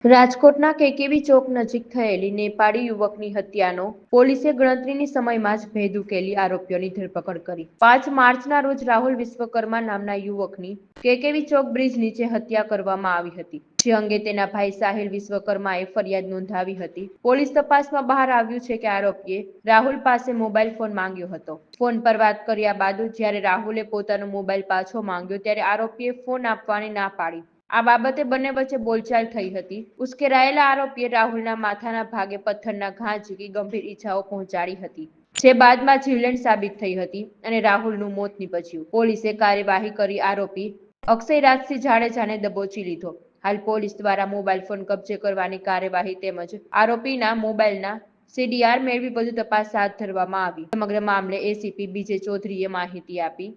રાજકોટના કેકેવી ચોક નજીક થયેલી નેપાળી યુવકની હત્યાનો પોલીસે ગણતરીની સમયમાં જ ભેદ ઉકેલી આરોપીઓની ધરપકડ કરી। 5 માર્ચના રોજ રાહુલ વિશ્વકર્મા નામના યુવકની કેકેવી ચોક બ્રિજ નીચે હત્યા કરવામાં આવી હતી, જે અંગે તેના ભાઈ સાહિલ વિશ્વકર્માએ ફરિયાદ નોંધાવી હતી। પોલીસ તપાસમાં બહાર આવ્યું છે કે આરોપીએ રાહુલ પાસે મોબાઈલ ફોન માંગ્યો હતો। ફોન પર વાત કર્યા બાદ જ્યારે રાહુલે પોતાનો મોબાઈલ પાછો માંગ્યો ત્યારે આરોપીએ ફોન આપવાની ના પાડી। આ બાબતે બંને વચ્ચે બોલચાલ થઈ હતી। ઉશ્કેરાયેલા આરોપીએ રાહુલના માથાના ભાગે પથ્થરના ઘા ઝીકી ગંભીર ઈજાઓ પહોંચાડી હતી, જે બાદમાં જીવલેણ સાબિત થઈ હતી અને રાહુલનું મોત નીપજ્યું। પોલીસે કાર્યવાહી કરી આરોપી અક્ષય રાજસિંહ જાડેજાને દબોચી લીધો। હાલ પોલીસ દ્વારા મોબાઈલ ફોન કબજે કરવાની કાર્યવાહી તેમજ આરોપીના મોબાઈલના સીડીઆર મેળવી વધુ તપાસ હાથ ધરવામાં આવી। સમગ્ર મામલે એસીપી બીજે ચૌધરીએ માહિતી આપી।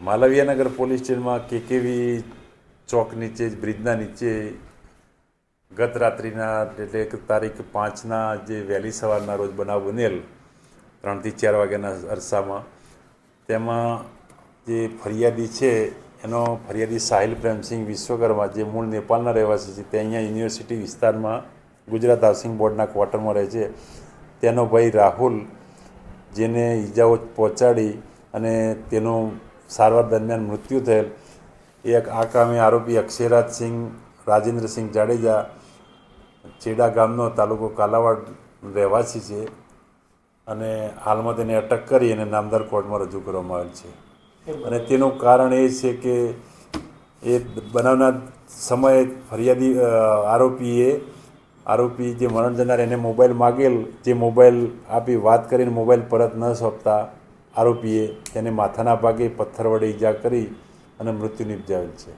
માલવીયાનગર પોલીસ સ્ટેશનમાં કેકેવી ચોક નીચે બ્રિજના નીચે ગત રાત્રિના એટલે કે તારીખ 5ના જે વહેલી સવારના રોજ બનાવ બનેલ 3 થી 4 વાગ્યાના અરસામાં, તેમાં જે ફરિયાદી છે એનો ફરિયાદી સાહિલ પ્રેમસિંહ વિશ્વકર્મા, જે મૂળ નેપાળના રહેવાસી છે, તે અહીંયા યુનિવર્સિટી વિસ્તારમાં ગુજરાત હાઉસિંગ બોર્ડના ક્વાર્ટરમાં રહે છે, તેનો ભાઈ રાહુલ, જેને ઈજાઓ પહોંચાડી અને તેનું સારવાર દરમિયાન મૃત્યુ થયેલ, આ કામે આરોપી અક્ષયરાજસિંહ રાજેન્દ્રસિંહ જાડેજા, ચેડા ગામનો, તાલુકો કાલાવાડ રહેવાસી છે અને હાલમાં તેને અટક કરી અને નામદાર કોર્ટમાં રજૂ કરવામાં આવેલ છે। અને તેનું કારણ એ છે કે એ બનાવના સમયે ફરિયાદી આરોપી જે મરણ જનાર એને મોબાઈલ માગેલ, જે મોબાઈલ આપી વાત કરીને મોબાઈલ પરત ન સોંપતા આરોપીએ તેને માથાના ભાગે પથ્થર વડે ઈજા કરી અને મૃત્યુ નિપજાવેલ છે।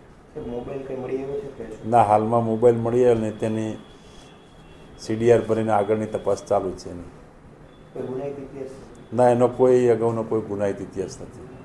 ના, હાલમાં મોબાઈલ મળી આવ્યો ને તેની સીડીઆર ભરીને આગળની તપાસ ચાલુ છે। ના, એનો કોઈ અગાઉનો કોઈ ગુનાહિત ઇતિહાસ નથી।